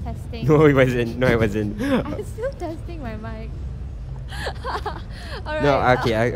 Testing. No, it wasn't. No, it wasn't. I'm still testing my mic. Alright. No, okay.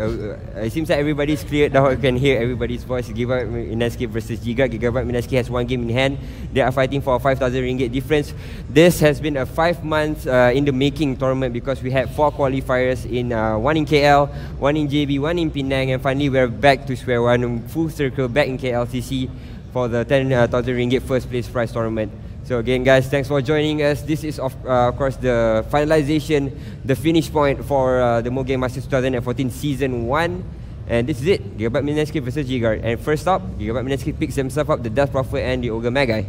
It seems like everybody's cleared now. You can hear everybody's voice. Gigabyte.Mineski versus Gigabyte.Mineski has one game in hand. They are fighting for a 5,000 ringgit difference. This has been a 5 months in the making tournament because we had 4 qualifiers in one in KL, one in JB, one in Penang, and finally we're back to square one, full circle back in KLCC for the 10,000 ringgit first place prize tournament. So again guys, thanks for joining us. This is of course the finalization, the finish point for the MOL Game Masters 2014 Season 1. And this is it, Gigabyte.Mineski versus Gigabyte. And first up, Gigabyte.Mineski picks himself up the Death Prophet and the Ogre Magi.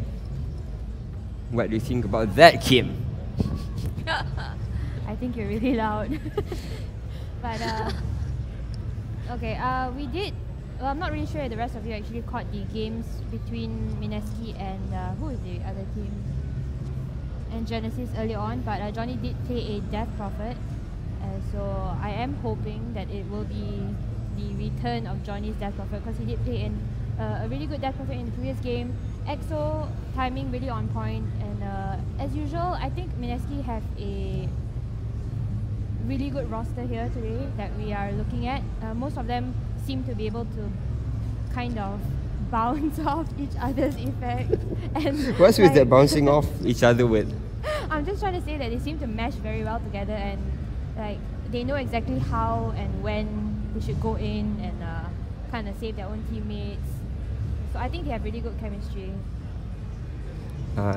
What do you think about that, Kim? I think you're really loud. But okay, we did. Well, I'm not really sure if the rest of you actually caught the games between Mineski and who is the other team? And Genesis early on, but Johnny did play a Death Prophet. So I am hoping that it will be the return of Johnny's Death Prophet because he did play in a really good Death Prophet in the previous game. EXO timing really on point, and as usual, I think Mineski have a really good roster here today that we are looking at. Most of them seem to be able to kind of bounce off each other's effect. And what's with that bouncing off each other with? I'm just trying to say that they seem to mesh very well together, and like they know exactly how and when they should go in and kind of save their own teammates. So I think they have really good chemistry.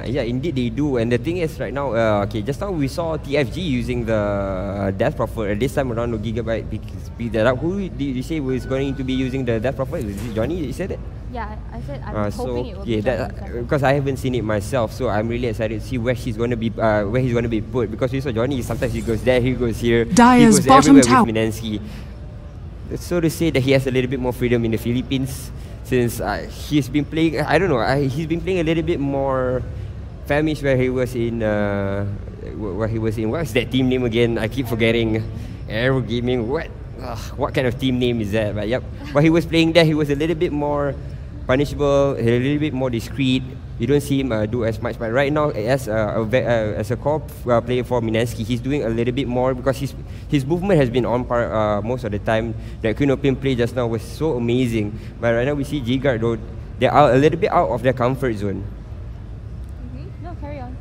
Yeah, indeed they do. And the thing is right now, okay, just now we saw TFG using the Death Prophet. This time around, Gigabyte picked that up. Who did you say was going to be using the Death Prophet? Is it Johnny? You said it? Yeah, I said I'm hoping it will be Johnny. Because I haven't seen it myself, so I'm really excited to see where he's going to be, where he's going to be put. Because we saw Johnny, sometimes he goes there, he goes here, Dyer's he goes bottom everywhere with Mineski. So to say that he has a little bit more freedom in the Philippines. Since he's been playing, I don't know, he's been playing a little bit more famished where he was in, what's that team name again? I keep forgetting. Aero Gaming, what kind of team name is that? But yep, but he was playing there, he was a little bit more punishable, a little bit more discreet. You don't see him do as much, but right now as a core player for Mineski, he's doing a little bit more because his movement has been on par most of the time. That Queen of Pain play just now was so amazing, but right now we see Gigabyte though, they are a little bit out of their comfort zone. No, carry on.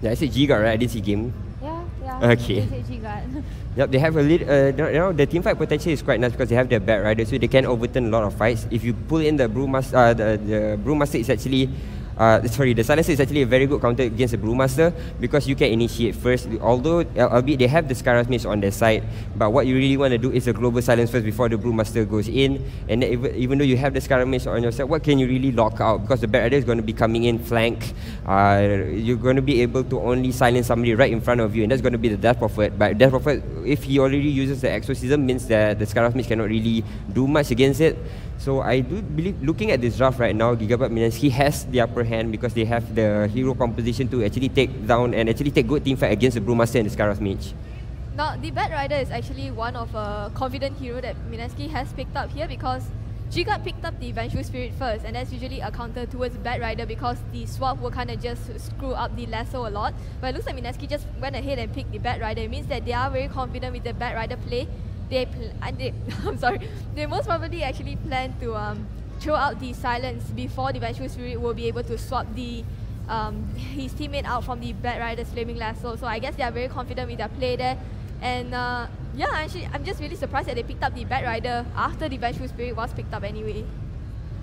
Yeah, I said Gigabyte, right? I didn't see game. Yeah. Okay. I said Gigabyte. Yep, they have a little, the team fight potential is quite nice because they have their Bat Rider, so they can overturn a lot of fights. If you pull in the Brewmaster, the Brewmaster is actually, the Silencer is actually a very good counter against the Brewmaster because you can initiate first. Although, albeit they have the Scarab Mage on their side, but what you really want to do is a global silence first before the Brewmaster goes in. And even though you have the Scarab Mage on your side, what can you really lock out? Because the Bat Rider is going to be coming in flank. You're going to be able to only silence somebody right in front of you, and that's going to be the Death Prophet. But Death Prophet, if he already uses the Exorcism, means that the Scarab Mage cannot really do much against it. So I do believe, looking at this draft right now, Gigabyte.Mineski has the upper hand because they have the hero composition to actually take down and actually take good team fight against the Brewmaster and the Scarab Mage. Now, the Bat Rider is actually one of a confident hero that Mineski has picked up here because Giga picked up the Vengeful Spirit first, and that's usually a counter towards Bat Rider because the swap will kind of just screw up the lasso a lot. But it looks like Mineski just went ahead and picked the Bat Rider. It means that they are very confident with the Bat Rider play. They most probably actually plan to throw out the silence before the Vengeful Spirit will be able to swap the his teammate out from the Bat Rider's Flaming Lasso. So I guess they are very confident with their play there. And yeah, actually, I'm just really surprised that they picked up the Bat Rider after the Vengeful Spirit was picked up anyway.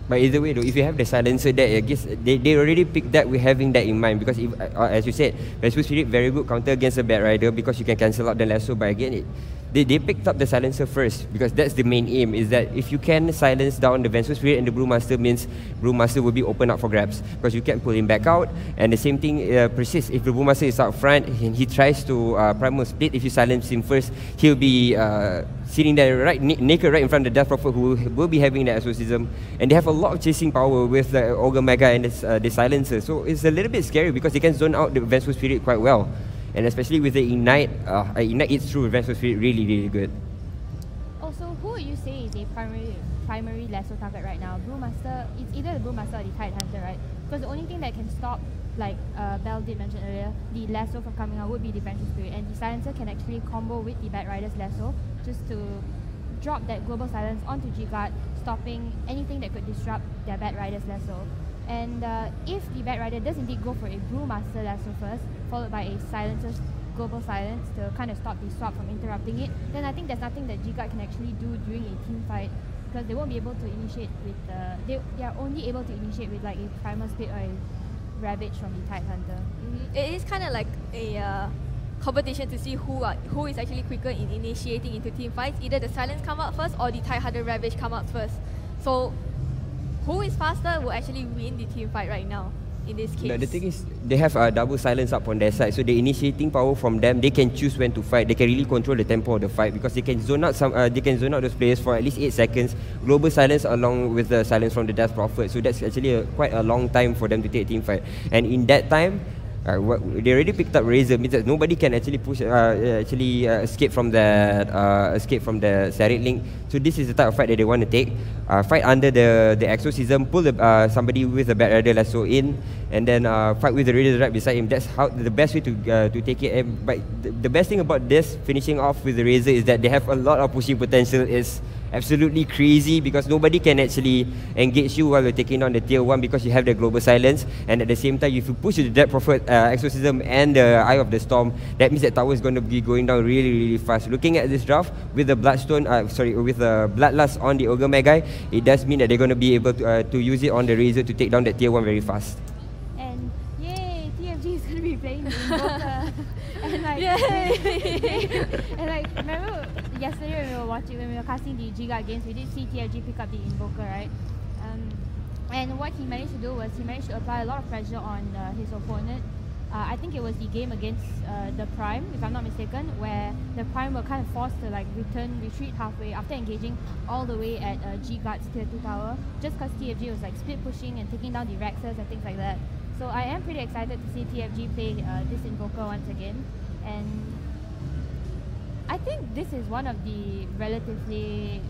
But either way though, if you have the silencer there, I guess they already picked that with having that in mind because if, as you said, Vengeful Spirit very good counter against the Bat Rider because you can cancel out the lasso. But again, they picked up the silencer first because that's the main aim, is that if you can silence down the Vengeful Spirit and the Brewmaster, means Brewmaster will be open up for grabs because you can pull him back out. And the same thing persists if the Brewmaster is out front and he tries to primal split. If you silence him first, he'll be sitting there naked right in front of the Death Prophet, who will be having the Exorcism. And they have a lot of chasing power with the Ogre Mega and the silencer. So it's a little bit scary because they can zone out the Vengeful Spirit quite well. And especially with the Ignite, Ignite eats through Vengeful Spirit really, really good. Also, who would you say is a primary lasso target right now? Brewmaster, it's either the Brewmaster or the Tidehunter, right? Because the only thing that can stop like Bell did mention earlier, the lasso from coming out would be the Vengeful Spirit, and the silencer can actually combo with the Bat Rider's lasso just to drop that global silence onto Gigabyte, stopping anything that could disrupt their Bat Rider's lasso. And if the Bat Rider does indeed go for a Brewmaster lasso first, followed by a silencer's global silence to kind of stop the swap from interrupting it, then I think there's nothing that Gigabyte can actually do during a team fight, because they won't be able to initiate with they are only able to initiate with like a Primal Spit or a Ravage from the Tide Hunter. It is kind of like a competition to see who is actually quicker in initiating into team fights. Either the silence come out first or the Tide Hunter Ravage come out first. So who is faster will actually win the team fight right now in this case. No, the thing is, they have a double silence up on their side, so the initiating power from them, they can choose when to fight. They can really control the tempo of the fight because they can zone out those players for at least 8 seconds. Global silence along with the silence from the Death Prophet. So that's actually quite a long time for them to take a team fight. And in that time, they already picked up Razor, means that nobody can actually escape from the Serret Link. So this is the type of fight that they want to take. Fight under the Exorcism, pull somebody with a Bat Rider lasso in, and then fight with the Razor right beside him. That's how the best way to take it. But the best thing about this finishing off with the Razor is that they have a lot of pushing potential. It's absolutely crazy because nobody can actually engage you while you're taking on the tier 1 because you have the global silence, and at the same time if you push the Dead Prophet, Exorcism and the Eye of the Storm, that means that tower is going to be going down really fast. Looking at this draft with the Bloodstone, with the Bloodlust on the Ogre Magi, it does mean that they're going to be able to use it on the Razor to take down that tier 1 very fast. And yay, TFG is going to be playing the Invoker. And like, and like, remember yesterday when we were casting the Giga games, we did see TFG pick up the Invoker, right? And what he managed to do was he managed to apply a lot of pressure on his opponent. I think it was the game against the Prime, if I'm not mistaken, where the Prime were kind of forced to like retreat halfway after engaging all the way at Giga's tier 2 tower, just because TFG was like split pushing and taking down the Rexers and things like that. So I am pretty excited to see TFG play this Invoker once again, and I think this is one of the relatively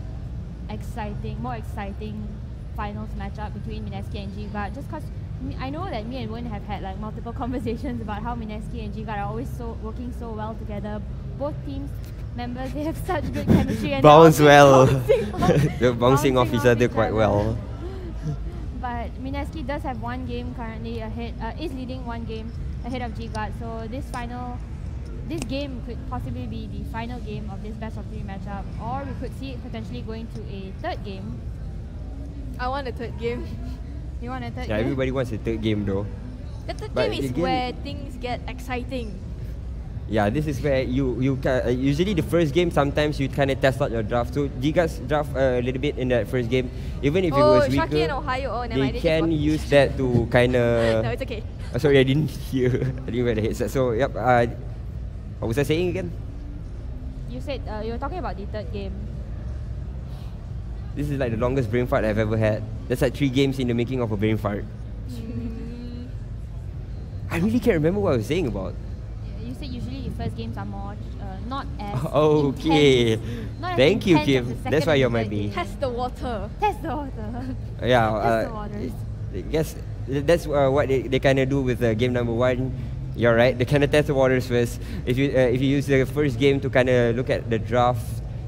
more exciting finals matchup between Mineski and Gigabyte, just because I know that me and Wen have had like multiple conversations about how Mineski and Gigabyte are always working so well together. Both teams members, they have such good chemistry and bounce well. They're bouncing off each other quite well. But Mineski does have one game currently ahead, is leading one game ahead of Gigabyte. So this game could possibly be the final game of this best of 3 matchup, or we could see it potentially going to a third game. I want a third game. You want a third game? Yeah, everybody wants a third game though. The third game is where things get exciting. Yeah, this is where you usually the first game sometimes you kind of test out your draft. So Giga's draft a little bit in that first game, even if it was weaker, Shaki and Ohio. they can use that to kind of. No, it's okay. Sorry, I didn't hear. I didn't wear the headset. So yep. What was I saying again? You said you were talking about the third game. This is like the longest brain fart I've ever had. That's like 3 games in the making of a brain fart. I really can't remember what I was saying about. You said usually the first games are more not as okay. intense, not Thank as you, intense as Kim. the That's why second you're and my third B. game. Test the water. Test the water. Yeah. Test the waters. I guess that's what they kind of do with game number 1. You're right. They kind of test the waters first. If you use the first game to kind of look at the draft,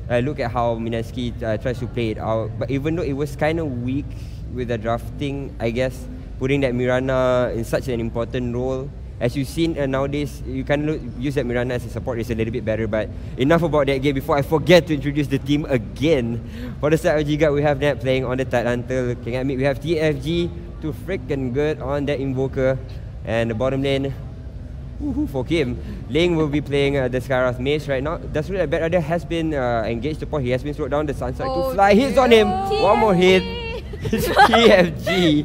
look at how Mineski tries to play it out. But even though it was kind of weak with the drafting, I guess putting that Mirana in such an important role, as you've seen nowadays, you can use that Mirana as a support is a little bit better. But enough about that game before I forget to introduce the team again. For the side of Giga, we have Nat playing on the Tide Hunter. Looking at me, we have TFG to freaking good on that Invoker, and the bottom lane. For Kim, Ling will be playing the Skyrath Mage right now. That's really Bat Rider has been engaged upon. He has been slowed down. The Sunset to fly. Hits on him. One more hit. TFG.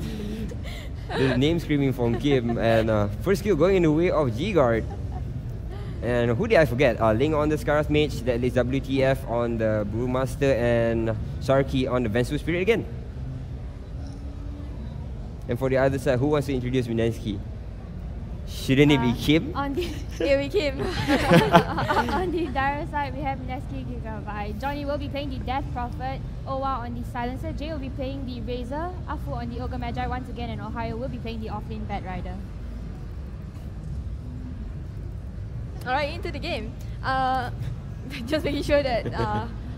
The name screaming from Kim. And first kill going in the way of G-Guard. And who did I forget? Ling on the Skyrath Mage. That is WTF on the Brewmaster. And Sharky on the Vengeful Spirit again. And for the other side, who wants to introduce Mineski? Shouldn't it be Kim? Here we Kim. On the Dire side, we have Mineski, Gigabyte. Johnny will be playing the Death Prophet. Owa on the Silencer. Jay will be playing the Razor. Afu on the Ogre Magi once again. And Ohio will be playing the offlane Bat Rider. Alright, into the game. Just making sure that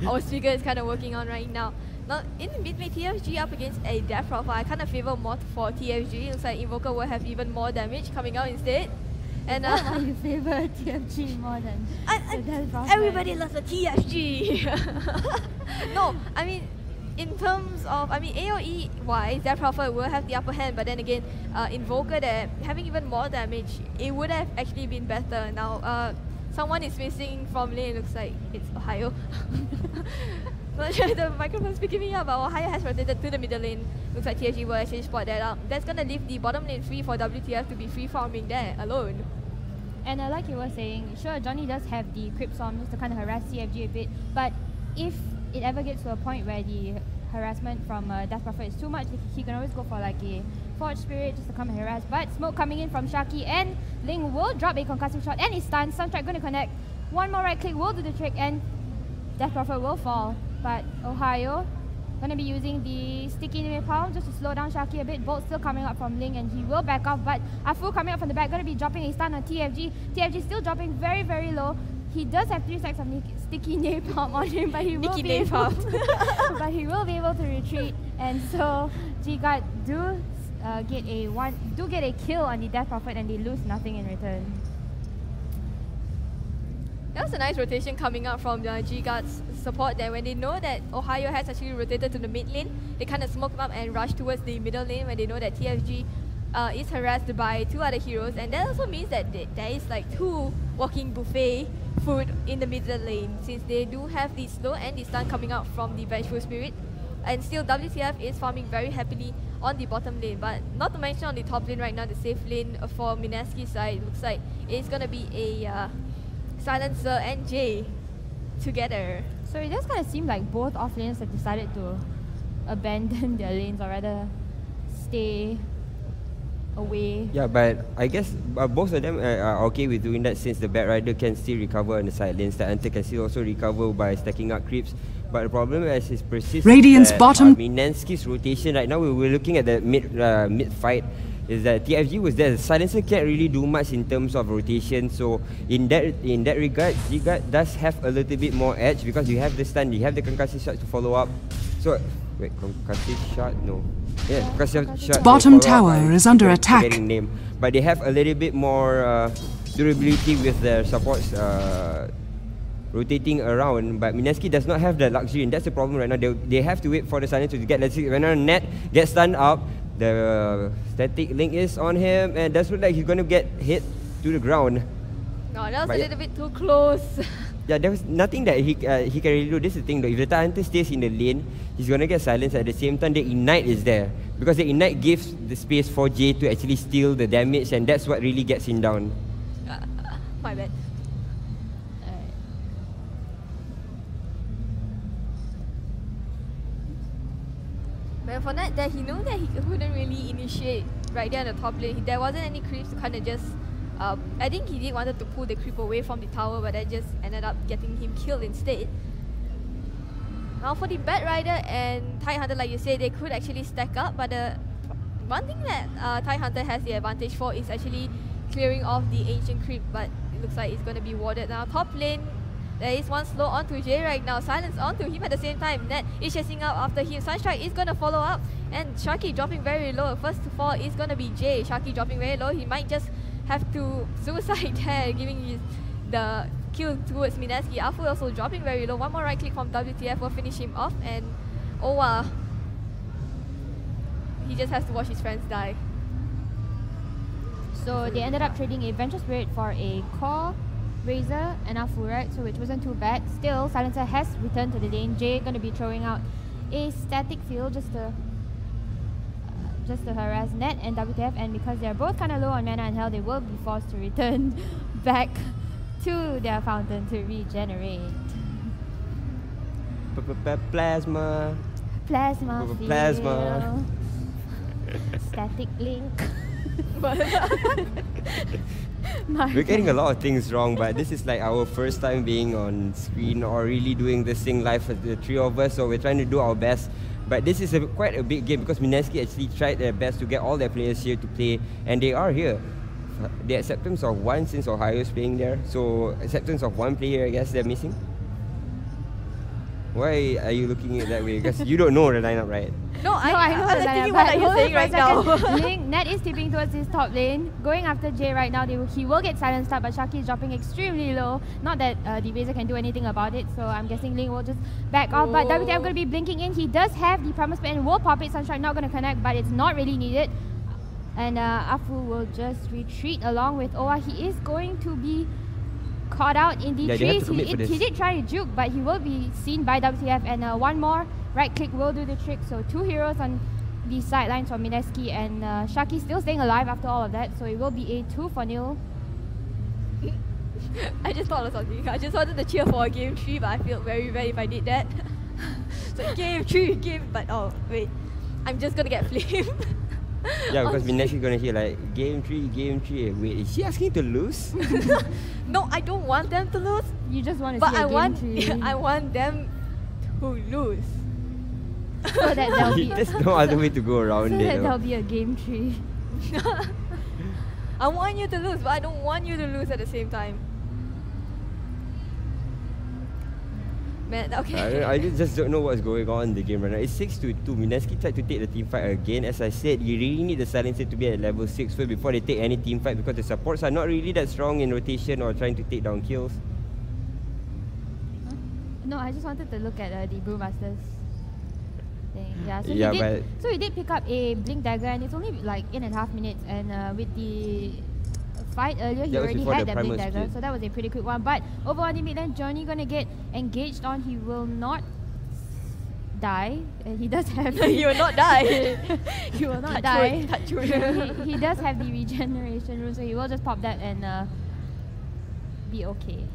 our speaker is kind of working on right now. Now, in the mid-lane, TFG up against a death profile. I kind of favor more for TFG. Looks like Invoker will have even more damage coming out instead. And why you favor TFG more than the death profile? everybody loves the TFG. No, I mean, in terms of, AoE wise, Death Prophet will have the upper hand, but then again, Invoker there, having even more damage, it would have actually been better. Now, someone is missing from lane, looks like it's Ohio. Not sure the microphone's picking me up, but Ohio has rotated to the middle lane. Looks like TFG will actually spot that up. That's gonna leave the bottom lane free for WTF to be free farming there alone. And like you were saying, sure, Johnny does have the Crypt Storm just to kind of harass TFG a bit, but if it ever gets to a point where the harassment from Death Prophet is too much, he can always go for like a Forge Spirit just to come and harass. But smoke coming in from Shaki, and Ling will drop a concussive shot, and he's stunned. Sunstrike going to connect. One more right click will do the trick, and Death Prophet will fall. But Ohio going to be using the sticky napalm just to slow down Shaki a bit. Bolt still coming up from Ling, and he will back off, but Afu coming up from the back, going to be dropping a stun on TFG. TFG still dropping very, very low. He does have 3 stacks of sticky napalm on him, but he will be able to retreat. And so Gigabyte do get a kill on the Death Prophet, and they lose nothing in return. That was a nice rotation coming out from the Gigabyte's support there. When they know that Ohio has actually rotated to the mid lane, they kind of smoke up and rush towards the middle lane when they know that TFG is harassed by 2 other heroes, and that also means that there is like 2 walking buffet food in the middle lane, since they do have the slow and the stun coming out from the Vengeful Spirit. And still WTF is farming very happily on the bottom lane, but not to mention on the top lane right now, the safe lane for Mineski's side looks like it's gonna be a Silencer and Jay together. So it does kind of seem like both offlaners have decided to abandon their lanes, or rather stay away. Yeah, but I guess both of them are okay with doing that, since the Bat Rider can still recover on the side lanes. The Hunter can still also recover by stacking up creeps. But the problem as it persists, Radiant's bottom. Mineski's rotation right now, we're looking at the mid fight, is that TFG was there. The Silencer can't really do much in terms of rotation. So in that regard, Gigabyte does have a little bit more edge, because you have the stun, you have the concussive shot to follow up. So wait, concussive shot? No. Yeah, concussive shot. Bottom tower is under attack. Name. But they have a little bit more durability with their supports rotating around. But Mineski does not have the luxury, and that's the problem right now. They have to wait for the Silencer to get, let's see, when Net gets stunned up, the static link is on him, and it does look like he's going to get hit to the ground. No, that was a little bit too close. Yeah, there was nothing that he can really do. This is the thing though, if the Hunter stays in the lane, he's going to get silenced. At the same time, the Ignite is there, because the Ignite gives the space for Jay to actually steal the damage, and that's what really gets him down. My bad. But for that, he knew that he couldn't really initiate right there on the top lane. There wasn't any creeps to kind of just... I think he did wanted to pull the creep away from the tower, but that just ended up getting him killed instead. Now for the Bat Rider and TIE Hunter, like you said, they could actually stack up, but the one thing that TIE Hunter has the advantage for is actually clearing off the ancient creep, but it looks like it's going to be warded now. Top lane, there is one slow onto Jay right now. Silence onto him at the same time. Net is chasing up after him. Sunstrike is going to follow up, and Shaki dropping very low. First to fall is going to be Jay. Shaki dropping very low. He might just have to suicide there, giving the kill towards Mineski. Afu also dropping very low. One more right click from WTF will finish him off, and Owa, he just has to watch his friends die. So they ended up trading a Venture Spirit for a Core, Razor, and Afu, right? So which wasn't too bad. Still, Silencer has returned to the lane. Jay going to be throwing out a static field just to harass Net and WTF, and because they're both kind of low on mana and health, they will be forced to return back to their fountain to regenerate. Plasma. Plasma. Static link. We're getting a lot of things wrong, but this is like our first time being on screen or really doing this thing live for the 3 of us, so we're trying to do our best. But this is quite a big game, because Mineski actually tried their best to get all their players here to play, and they are here. the acceptance of one since Ohio's playing there. So acceptance of one player, I guess they're missing. Why are you looking at it that way? Because you don't know the lineup, right? No, I know the lineup, lineup. What are you hold saying for a right now? second. Link, Nat is tipping towards his top lane. Going after Jay right now, he will get silenced up, but Shaki is dropping extremely low. Not that the Razor can do anything about it, so I'm guessing Link will just back off. But WTF going to be blinking in. He does have the promise and will pop it. Sunshine not going to connect, but it's not really needed. And Afu will just retreat along with Oa. He is going to be caught out in the trees. He did try to juke, but he will be seen by WTF. And one more right click will do the trick. So 2 heroes on the sidelines for Mineski, and Shaki still staying alive after all of that. So it will be a 2-0. I just thought of something. I just wanted to cheer for a game 3, but I feel very bad if I did that. So game 3, but oh wait, I'm just gonna get flamed. Yeah, because Mineski gonna hear like game 3. Wait, is she asking to lose? No, I don't want them to lose. You just want to But see a game 3. I want them to lose. So that there'll be There's no other way to go around so it. that there'll be a game 3. I want you to lose, but I don't want you to lose at the same time. Man, okay. I just don't know what's going on in the game right now. It's 6-2. Mineski tried to take the team fight again. As I said, you really need the silencer to be at level 6 first before they take any team fight, because the supports are not really that strong in rotation or trying to take down kills. Huh? No, I just wanted to look at the Brewmasters thing. Yeah, so he did pick up a Blink Dagger, and it's only like 8.5 minutes. And with the fight earlier, he already had that Blink Dagger, so that was a pretty quick one. But over on the mid lane, Johnny gonna get engaged on. He will not die. He does have He will not die. He will not die. Touch he does have the regeneration rune, so he will just pop that and be okay.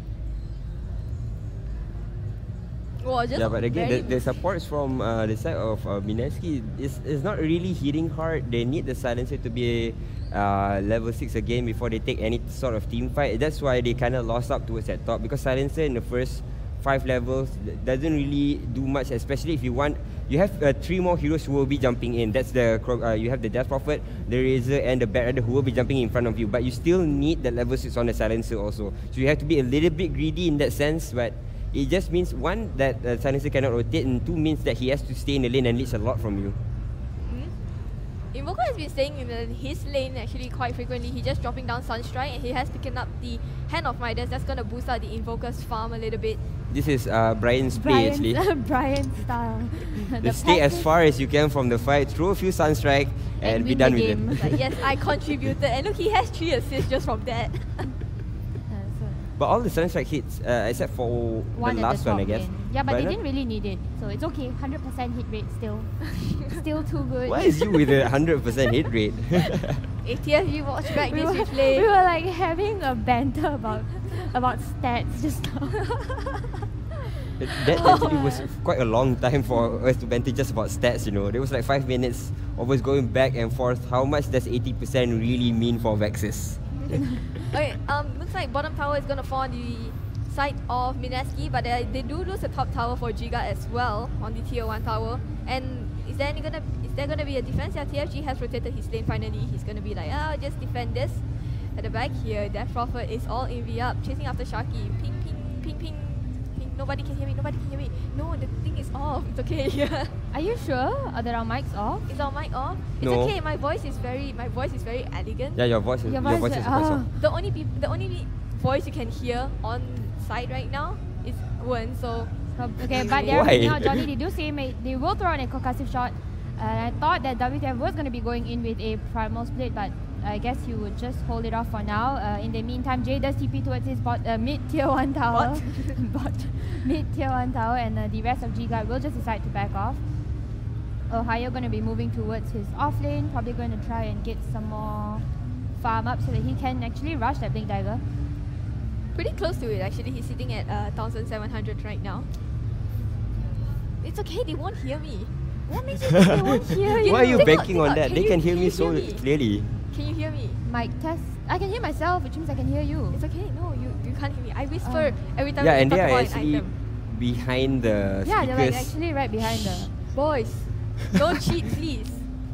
Yeah, but again, the supports from the side of Mineski is not really hitting hard. They need the silencer to be level 6 again before they take any sort of team fight. That's why they kind of lost up towards that top, because silencer in the first 5 levels doesn't really do much, especially if you want. You have 3 more heroes who will be jumping in. That's the you have the Death Prophet, the Razor, and the Bat Rider who will be jumping in front of you. But you still need the level 6 on the silencer also. So you have to be a little bit greedy in that sense. But it just means, one, that silencer cannot rotate, and 2 means that he has to stay in the lane and leech a lot from you. Invoker has been staying in his lane actually quite frequently. He's just dropping down Sunstrike, and he has picking up the Hand of Midas. That's going to boost out the Invoker's farm a little bit. This is Brian's play actually. Brian's style. Just stay as far as you can from the fight, throw a few Sunstrike, and be done with it. Like, yes, I contributed. And look, he has 3 assists just from that. But all the Sunstrike hits, except for the last one, I guess. Lane. Yeah, but they didn't really need it, so it's okay. 100% hit rate still. Still too good. Why is you with a 100% hit rate? ATF, you watch back this replay. We were like having a banter about stats just now. That actually was quite a long time for us to banter just about stats, you know. There was like 5 minutes of us going back and forth. How much does 80% really mean for Vexus? Okay, looks like bottom tower is going to fall on the side of Mineski, but they do lose the top tower for Giga as well on the tier 1 tower. And is there going to be a defense? Yeah, TFG has rotated his lane finally. He's going to be like, oh, just defend this. At the back here, Death Prophet is all in V up, chasing after Shaki. Ping, ping, ping, ping. Nobody can hear me, nobody can hear me. No, the thing is off. It's okay. Are you sure that our mic's off? Is our mic off? It's no. okay. My voice is very elegant. Yeah, your voice is off. The only voice you can hear on site right now is Gwen. So okay, but they're bringing out Johnny. They do say they will throw in a concussive shot. I thought that WTF was going to be going in with a primal split, but I guess you would just hold it off for now. In the meantime, Jay does TP towards his mid-tier 1 tower. Mid-tier 1 tower, and the rest of Gigabyte will just decide to back off. Ohio going to be moving towards his off lane, probably going to try and get some more farm up so that he can actually rush that Blink Dagger. Pretty close to it actually. He's sitting at 1,700 right now. It's okay, they won't hear me. What makes you think they won't hear you? Why are you banking on that? They can hear me so clearly. Can you hear me? Mic test. I can hear myself, which means I can hear you. It's okay. No, you can't hear me. I whisper every time. Yeah, we and they talk are about actually behind the speakers. Yeah, they're like actually right behind the... Boys, don't cheat, please.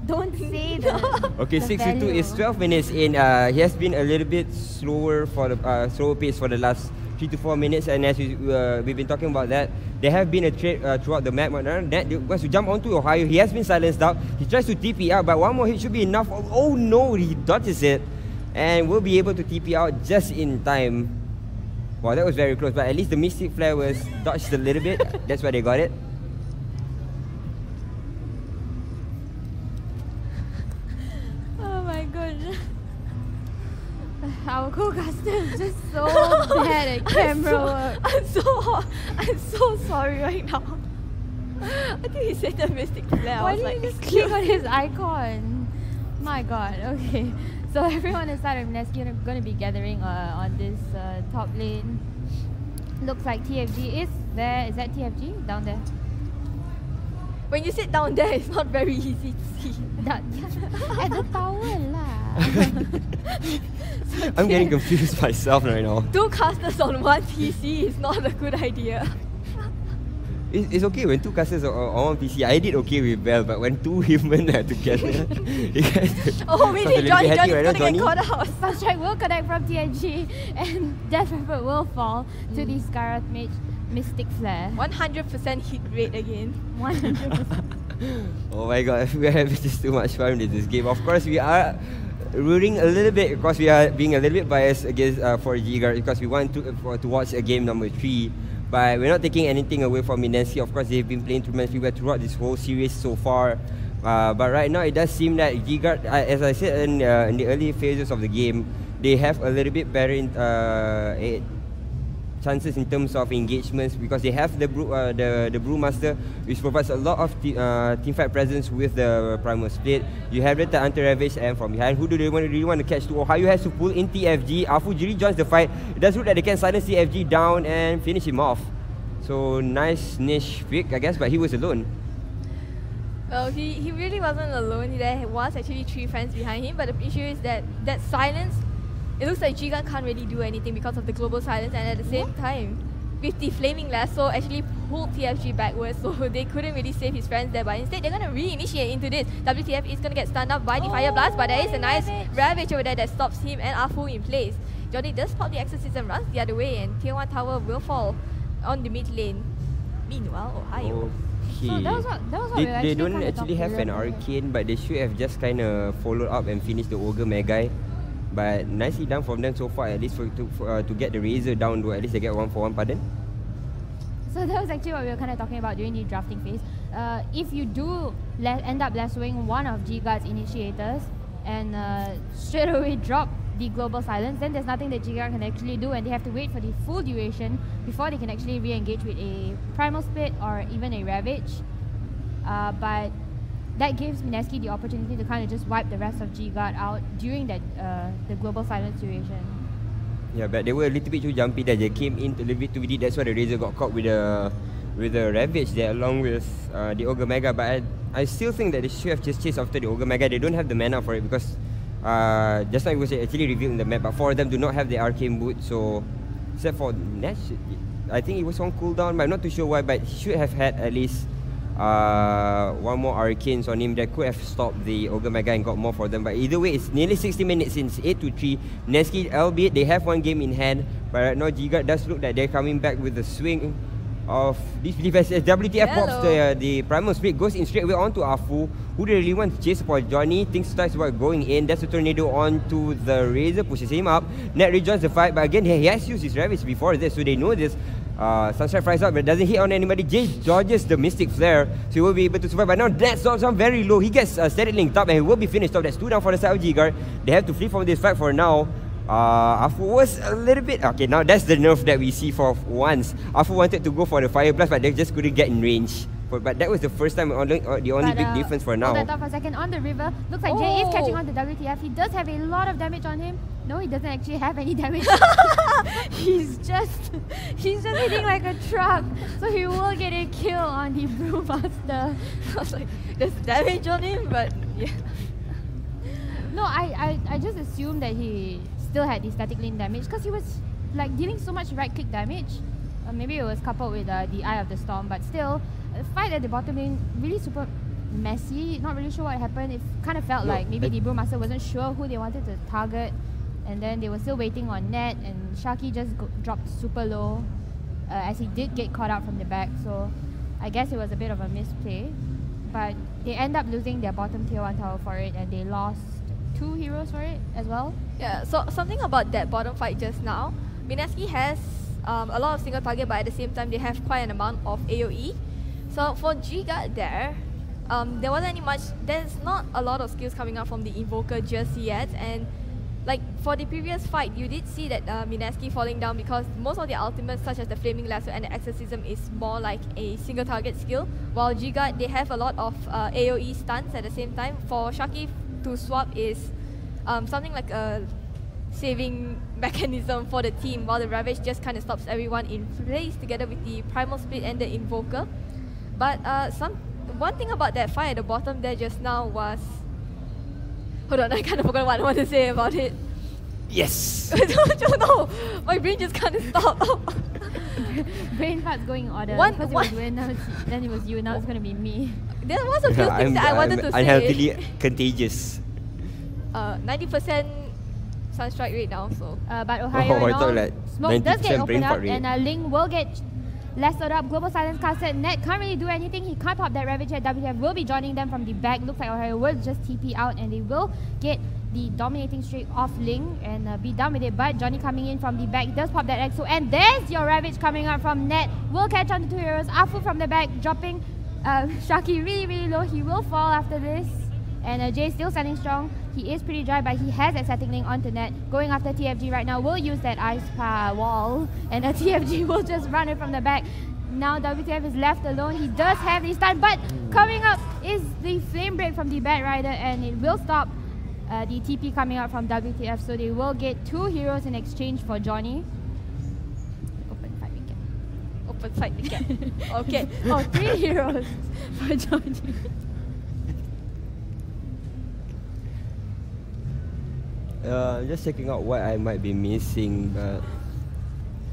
Don't say the Okay, the 6 to 2 is 12 minutes in. He has been a little bit slower for the slower pace for the last 3 to 4 minutes, and as we've been talking about that, there have been a trade throughout the map. That once you jump onto Ohio, he has been silenced out. He tries to TP out, but one more hit should be enough. Oh no, he dodges it, and will be able to TP out just in time. Wow, that was very close, but at least the Mystic Flare was dodged a little bit. That's why they got it. Our co-caster is just so bad at camera work. I'm so sorry right now. I think he said the Mystic Flare. Why did you just click on his icon? My god, okay. So everyone inside of MONeski are going to be gathering on this top lane. Looks like TFG is there. Is that TFG? Down there? When you sit down there, it's not very easy to see. At the tower lah. So I'm getting confused myself right now. 2 casters on 1 PC is not a good idea. It's okay when 2 casters are on one PC. I did okay with Bell, but when 2 women are together, oh, really? Johnny's gonna get caught out. Fast strike will connect from TNG, and Death Report will fall to the Skyrath Mage Mystic Flare. 100% hit rate again. 100%. Oh my god, we are having just too much fun with this game. Of course, we are rooting a little bit because we are being a little bit biased against for Gigabyte because we want to watch a game number 3. But we're not taking anything away from MONeski. Of course, they've been playing tremendously well throughout this whole series so far. But right now, it does seem that Gigabyte, as I said in the early phases of the game, they have a little bit better chances in terms of engagements because they have the Brewmaster, which provides a lot of teamfight presence with the Primal Split. You have the anti-ravage and from behind. Who do they really want to catch to? Ohio has to pull in TFG. Afu really joins the fight. It does look like they can silence TFG down and finish him off. So nice niche pick, I guess, but he was alone. Well, he really wasn't alone. There was actually 3 friends behind him, but the issue is that silence, it looks like Gigabyte can't really do anything because of the global silence, and at the same time, with the Flaming Lasso actually pulled TFG backwards, so they couldn't really save his friends there, but instead they're going to re-initiate into this. WTF is going to get stunned up by the Fire Blast, but there is a nice Ravage over there that stops him and Afu in place. Johnny does pop the Exorcism, runs the other way, and Tier 1 tower will fall on the mid lane. Meanwhile, Ohio. Okay. So that was what they don't actually have an arcane, but they should have just kind of followed up and finished the Ogre Magi. But nicely done from them so far, at least to get the Razor down, though. At least they get 1-for-1 pardon. So that was actually what we were kind of talking about during the drafting phase. If you do end up lassoing one of Gigabyte's initiators and straight away drop the global silence, then there's nothing that Gigabyte can actually do, and they have to wait for the full duration before they can actually re-engage with a Primal Split or even a Ravage. But that gives MONeski the opportunity to kind of just wipe the rest of Gigabyte out during that the global silence duration. Yeah, but they were a little bit too jumpy there. They came in a little bit too many. That's why the Razor got caught with the Ravage there along with the Ogre Mega. But I still think that they should have just chased after the Ogre Mega. They don't have the mana for it because just now it was actually revealed in the map, but 4 of them do not have the Arcane Boot. So except for Nash, I think it was on cooldown, but I'm not too sure why. But he should have had at least one more Arcanes on him that could have stopped the Ogre Mega and got more for them. But either way, it's nearly 60 minutes since 8-3. MONeski, albeit they have one game in hand, but right now Gigabyte does look like they're coming back with the swing of this defense. WTF pops the Primal Split, goes in straight away onto Afu, who they really want to chase for Johnny. Thinks twice about going in. That's a Tornado onto the Razor, pushes him up. Net rejoins the fight, but again he has used his Ravage before this, so they know this. Sunstrike flies out but doesn't hit on anybody. Jace dodges the Mystic Flare, so he will be able to survive. But now Death drops down very low. He gets steady linked up and he will be finished off. That's 2 down for the side of Gigabyte. They have to flee from this fight for now. Afu was a little bit... Okay, now that's the nerf that we see for once. Afu wanted to go for the Fire Blast, but they just couldn't get in range. But that was the first time, the only big difference for now. Hold that thought for a second. On the river, looks like Jay is catching on to WTF. He does have a lot of damage on him. No, he doesn't actually have any damage. he's just hitting like a truck. So he will get a kill on the Brewmaster. I was like, there's damage on him, but yeah. No, I just assumed that he still had the static lane damage because he was like dealing so much right click damage. Maybe it was coupled with the Eye of the Storm, but still, the fight at the bottom lane really super messy. Not really sure what happened. It kind of felt like maybe the Brewmaster wasn't sure who they wanted to target, and then they were still waiting on net, and Sharky just dropped super low as he did get caught out from the back. So I guess it was a bit of a misplay, but they end up losing their bottom tier 1 tower for it, and they lost 2 heroes for it as well. Yeah, so something about that bottom fight just now, Mineski has a lot of single target, but at the same time they have quite an amount of AoE. So for Gigabyte there wasn't there's not a lot of skills coming out from the Invoker just yet, and like for the previous fight, you did see that Mineski falling down because most of the ultimates such as the Flaming Lasso and the Exorcism is more like a single target skill, while Gigabyte, they have a lot of AoE stunts at the same time. For Sharky to swap is something like a saving mechanism for the team, while the Ravage just kind of stops everyone in place together with the Primal Split and the Invoker. But one thing about that fight at the bottom there just now was... Hold on, I kind of forgot what I want to say about it. Yes! No, my brain just kind of stopped. Brain fart's going in order. First it was Win, then it was you, now it's going to be me. There was a few things that I wanted to say. Unhealthily contagious. 90% Sunstrike rate now, so. But Ohio I thought like Smoke does get opened up, rate. and Ling will get lassoed up. Global Silence casted. Net can't really do anything. He can't pop that Ravage yet. WTF will be joining them from the back. Looks like Ohio will just TP out, and they will get the dominating streak off Ling and be done with it. But Johnny coming in from the back, he does pop that EXO, and there's your Ravage coming out from Net. Will catch on to 2 heroes. Afu from the back, dropping Sharky really low. He will fall after this. And Jay still standing strong. He is pretty dry, but he has that setting link onto Net. Going after TFG right now. Will use that ice wall, and TFG will just run it from the back. Now WTF is left alone. He does have the stun, but coming up is the Flame Break from the Bat Rider, and it will stop the TP coming out from WTF. So they will get 2 heroes in exchange for Johnny. Open fight weekend. Open fight weekend. Okay. 3 heroes for Johnny. Just checking out what I might be missing.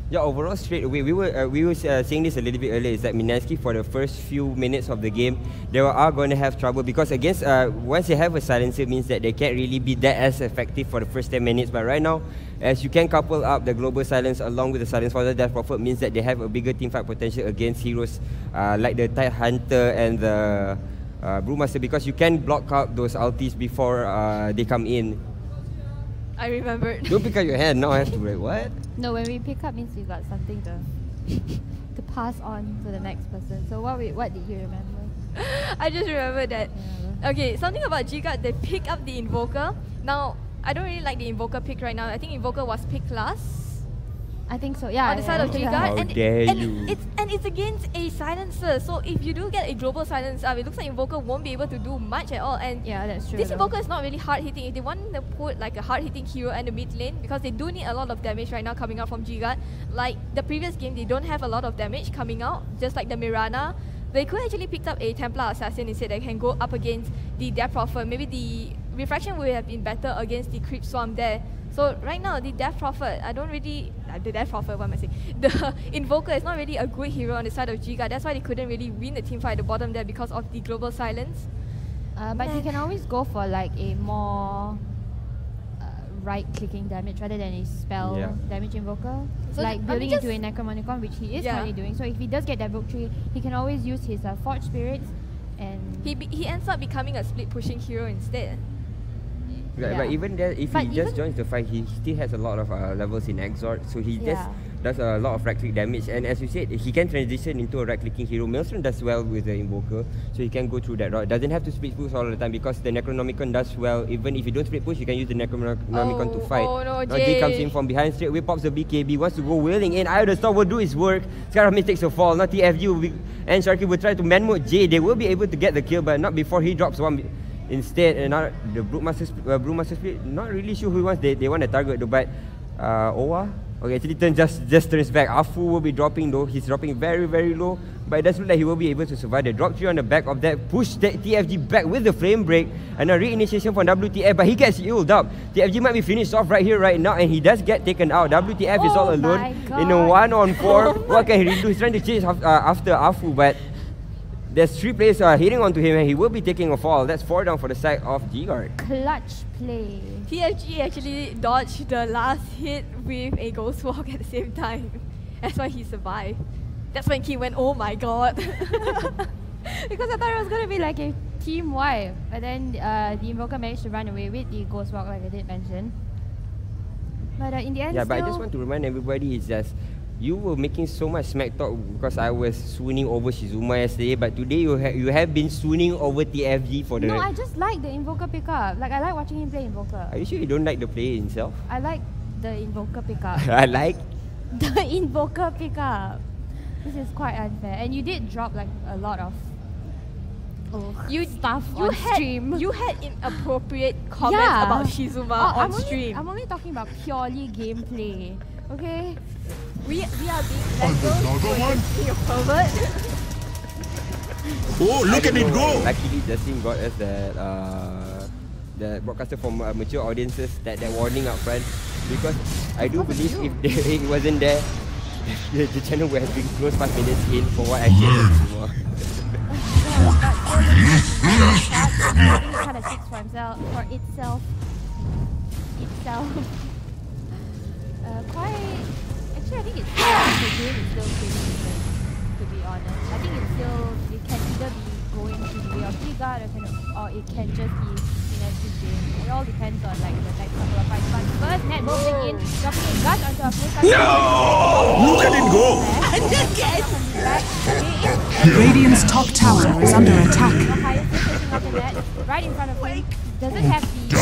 Yeah, overall straight away, we were saying this a little bit earlier, is that Mineski for the first few minutes of the game, they are going to have trouble because against once they have a silencer, it means that they can't really be that as effective for the first 10 minutes. But right now, as you can couple up the global silence along with the silence for the Death Prophet, means that they have a bigger teamfight potential against heroes like the Tide Hunter and the Brewmaster, because you can block out those ultis before they come in. I remembered. Don't pick up your hand, now I have to like, what? No, when we pick up means we got something to pass on to the next person. So what did you remember? I just remember that. Yeah. Okay, something about Gigabyte, they pick up the Invoker. Now, I don't really like the Invoker pick right now. I think Invoker was picked last. I think so, yeah. On the side of Gigabyte. And it's against a silencer. So if you do get a global silence up, it looks like Invoker won't be able to do much at all. And yeah, that's true. This Invoker is not really hard hitting. If they want to put like a hard hitting hero in the mid lane, because they do need a lot of damage right now coming out from Gigabyte. Like the previous game, they don't have a lot of damage coming out, just like the Mirana. They could actually pick up a Templar Assassin instead that can go up against the Death Prophet. Maybe the Refraction would have been better against the Creep Swarm there. So right now, the Death Prophet, the Death Prophet, what am I saying? The Invoker is not really a good hero on the side of Giga. That's why they couldn't really win the teamfight at the bottom there because of the global silence. But you can always go for like a more right-clicking damage rather than a spell damage Invoker. So like building into a Necromonicon, which he is currently doing. So if he does get that victory, he can always use his Forge Spirits, and he ends up becoming a split pushing hero instead. Right, but even there, if he just joins the fight, he still has a lot of levels in Exort, so he just does a lot of right-click damage. And as you said, he can transition into a right-clicking hero. Maelstrom does well with the Invoker, so he can go through that route. Doesn't have to split push all the time because the Necronomicon does well. Even if you don't split push, you can use the Necronomicon to fight. Oh no, now Jay comes in from behind, straight away pops the BKB, wants to go wheeling in. Io the Storm will do his work. Scarab takes a fall. Now TFG and Sharky will try to man mode Jay. They will be able to get the kill, but not before he drops one. Instead, the Brewmaster Split, not really sure who he wants. They want to target though, but Owa, okay, actually just turns back. Afu will be dropping though. He's dropping very, very low, but it does look like he will be able to survive. The drop 3 on the back of that, push that TFG back with the Flame Break, and a reinitiation from WTF, but he gets healed up. TFG might be finished off right here, right now, and he does get taken out. WTF is all alone in a 1-on-4. What can he do? He's trying to chase after Afu, but There's 3 players hitting onto him and he will be taking a fall. That's 4 down for the side of Gigabyte. Clutch play. TFG actually dodged the last hit with a Ghost Walk at the same time. That's why he survived. That's when he went, oh my god. Because I thought it was going to be like a team wipe. But then the Invoker managed to run away with the Ghost Walk, like I did mention. But in the end, yeah, but I just want to remind everybody is just you were making so much smack talk because I was swooning over Shizuma yesterday, but today you have been swooning over TFG for the... No, I just like the Invoker pickup. Like, I like watching him play Invoker. Are you sure you don't like the player himself? I like the Invoker pickup. I like... The Invoker pickup. This is quite unfair. And you did drop like a lot of stuff on stream. You had inappropriate comments about Shizuma on stream. I'm only talking about purely gameplay. Okay? We are being legal. You're a pervert. Oh, look at it go! Luckily, Justin got us the broadcaster from mature audiences that warning up front, because I do believe if it wasn't there, the channel would have been closed 5 minutes in for what I said. I think it kind of speaks for itself. Actually, I think it's the game is still pretty decent, to be honest. I think it can either be going to the way of Gigabyte or it can just be Mineski's game. It all depends on like the next couple of fights. But first, Net moving in, dropping a gun onto a full. No! Look at it go! Radiant's top tower is under attack. Right in front of him. Doesn't have the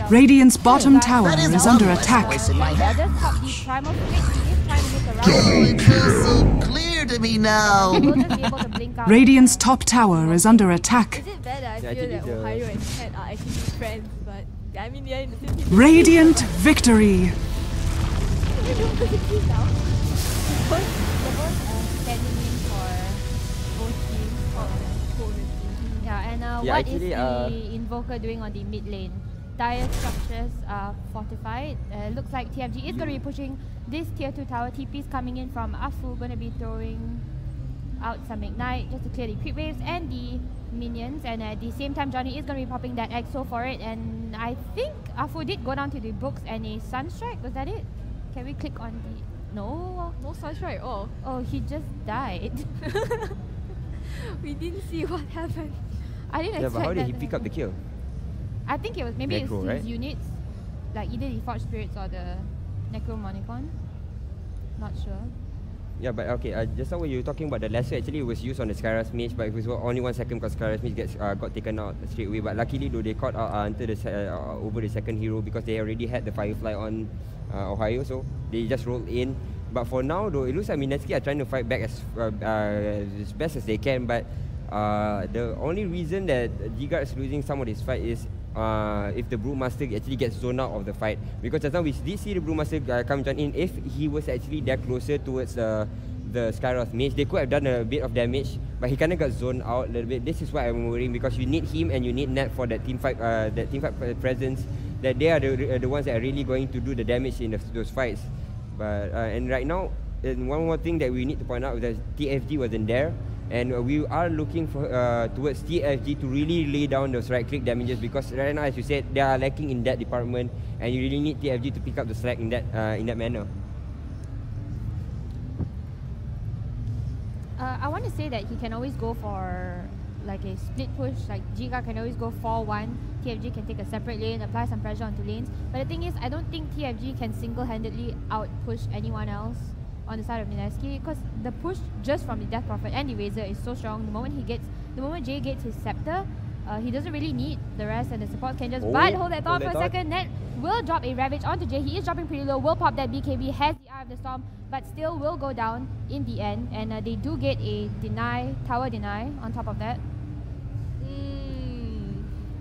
Radiant's bottom tower is under attack. It feels so clear to me now. Radiant's top tower is under attack. Is it bad that I feel that Ohio and Ted are actually friends, but I mean they're in the same team. Radiant victory. What is the Invoker doing on the mid lane? Dire structures are fortified. Looks like TFG is going to be pushing this tier 2 tower. TP is coming in from Afu, going to be throwing out some Ignite just to clear the creep waves and the minions. And at the same time, Johnny is going to be popping that EXO for it. And I think Afu did go down to the books and a Sunstrike. Was that it? Can we click on the... No? No Sunstrike. Oh, he just died. We didn't see what happened. I didn't expect but how did he that pick up the kill? I think it was maybe Necro, his right? units, like either the Forge Spirits or the Necromonicon. Not sure. Yeah, but okay, just now when you were talking about the lasso, actually it was used on the Skyras Mage, but it was only 1 second because Skyras Mage got taken out straight away. But luckily though, they caught until over the second hero because they already had the Firefly on Ohio, so they just rolled in. But for now though, it looks like Mineski are trying to fight back as best as they can, but the only reason that Gigabyte is losing some of this fight is if the Brewmaster actually gets zoned out of the fight, because just now we did see the Brewmaster come join in. If he was actually there closer towards the Skyros Mage, they could have done a bit of damage, but he kind of got zoned out a little bit. This is why I'm worrying, because you need him and you need Net for that team fight presence, that they are the ones that are really going to do the damage in those fights. But and right now, one more thing that we need to point out is that TFG wasn't there. And we are looking for towards TFG to really lay down those right-click damages, because right now, as you said, they are lacking in that department, and you really need TFG to pick up the slack in that manner. I want to say that he can always go for like a split push, like Giga can always go 4-1, TFG can take a separate lane, apply some pressure onto lanes. But the thing is, I don't think TFG can single-handedly out-push anyone else on the side of Mineski, because the push just from the Death Prophet and the Razor is so strong. The moment Jay gets his scepter, he doesn't really need the rest, and the support can just hold that thought for a second. Net will drop a Ravage onto Jay. He is dropping pretty low, will pop that BKB, has the Eye of the Storm, but still will go down in the end, and they do get a tower deny on top of that.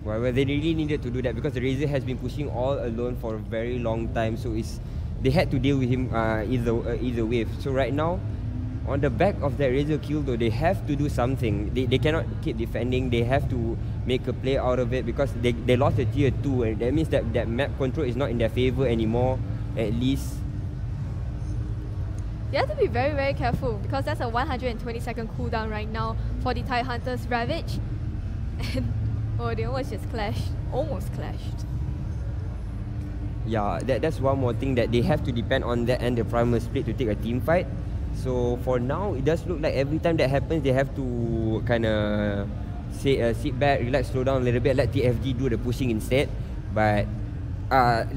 Well, they really needed to do that because the Razor has been pushing all alone for a very long time, so they had to deal with him either way. So right now, on the back of that Razor kill though, they have to do something. They cannot keep defending. They have to make a play out of it, because they lost the tier 2, and that means that map control is not in their favor anymore, at least. You have to be very, very careful because that's a 120-second cooldown right now for the Tide Hunter's Ravage. And oh, they almost just clashed. Almost clashed. Yeah, that's one more thing that they have to depend on that and the primal split to take a team fight. So for now, it does look like every time that happens, they have to kind of sit back, relax, slow down a little bit, let TFG do the pushing instead. But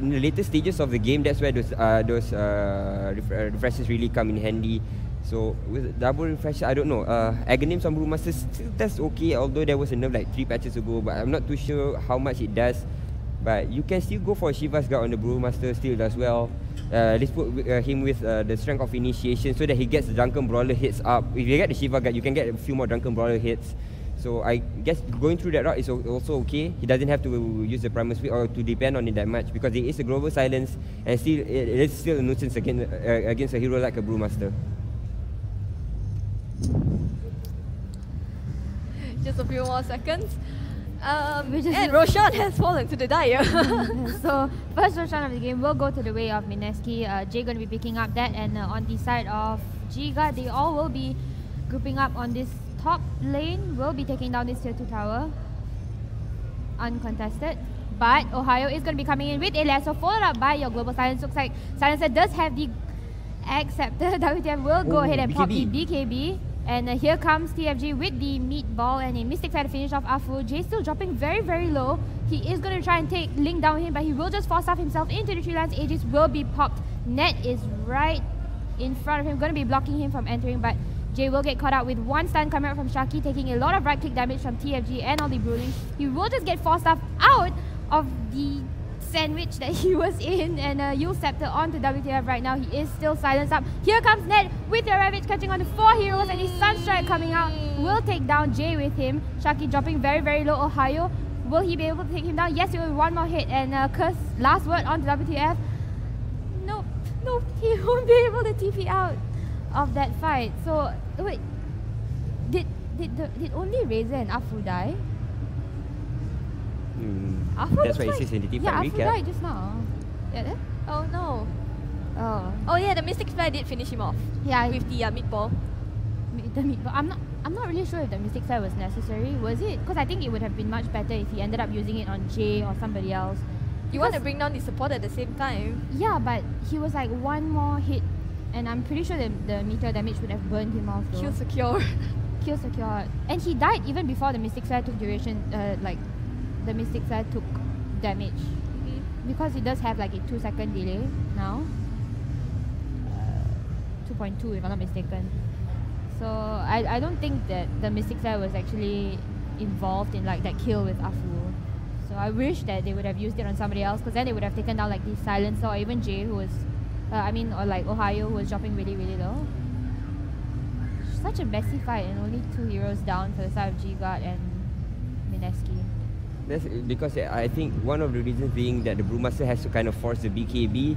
in the later stages of the game, that's where those refreshes really come in handy. So with double refresh, I don't know. Aghanims on Brewmaster still that's okay, although there was a nerf like 3 patches ago, but I'm not too sure how much it does. But you can still go for Shiva's Guard on the Brewmaster still as well. Let's put him with the strength of initiation so that he gets the Drunken Brawler hits up. If you get the Shiva Guard, you can get a few more Drunken Brawler hits. So I guess going through that route is also okay. He doesn't have to use the primal speed or to depend on it that much because it is a global silence and still it is still a nuisance against a hero like a Brewmaster. Just a few more seconds. And Roshan has fallen to the dire. So first Roshan of the game will go to the way of Mineski. Jay going to be picking up that, and on the side of Giga, they all will be grouping up on this top lane. Will be taking down this tier 2 tower. Uncontested. But Ohio is going to be coming in with a lasso followed up by your global silence. Looks like Silencer does have the Acceptor. WTF will go ahead and pop the BKB. And here comes TFG with the meatball and a Mystic Fire to finish off Afu. Jay still dropping very, very low. He is going to try and take Link down him, but he will just force off himself into the tree lines. Aegis will be popped. Net is right in front of him, going to be blocking him from entering, but Jay will get caught out with one stun coming out from Shaki, taking a lot of right click damage from TFG and all the Brewlings. He will just get forced off out of the sandwich that he was in, and Yule Scepter onto WTF right now. He is still silenced up. Here comes Ned with the Ravage catching on to 4 heroes, and his Sunstrike coming out will take down Jay with him. Shaki dropping very, very low. Ohio, will he be able to take him down? Yes, he will. One more hit, and Curse, last word onto WTF. Nope, he won't be able to TP out of that fight. So wait, did only Razor and Afu die? That's what it says in the team fight recap. Afu died just now. Yeah. Oh no. Oh yeah, the Mystic Fire did finish him off. Yeah, with the meatball. The meatball. I'm not really sure if the Mystic Fire was necessary. Was it? Because I think it would have been much better if he ended up using it on Jay or somebody else. You want to bring down the support at the same time. Yeah, but he was like one more hit, and I'm pretty sure the meter damage would have burned him off though. Kill secure. Kill secure. And he died even before the Mystic Fire took duration, the Mystic Fire took damage. Because it does have like a 2-second delay now. 2.2 if I'm not mistaken. So I don't think that the Mystic Fire was actually involved in like that kill with Afu. So I wish that they would have used it on somebody else, because then they would have taken down like the Silencer or even Jay, who was, or like Ohio, who was dropping really, really low. Such a messy fight, and only 2 heroes down for the side of Gigabyte and Mineski. That's because I think one of the reasons being that the Brewmaster has to kind of force the BKB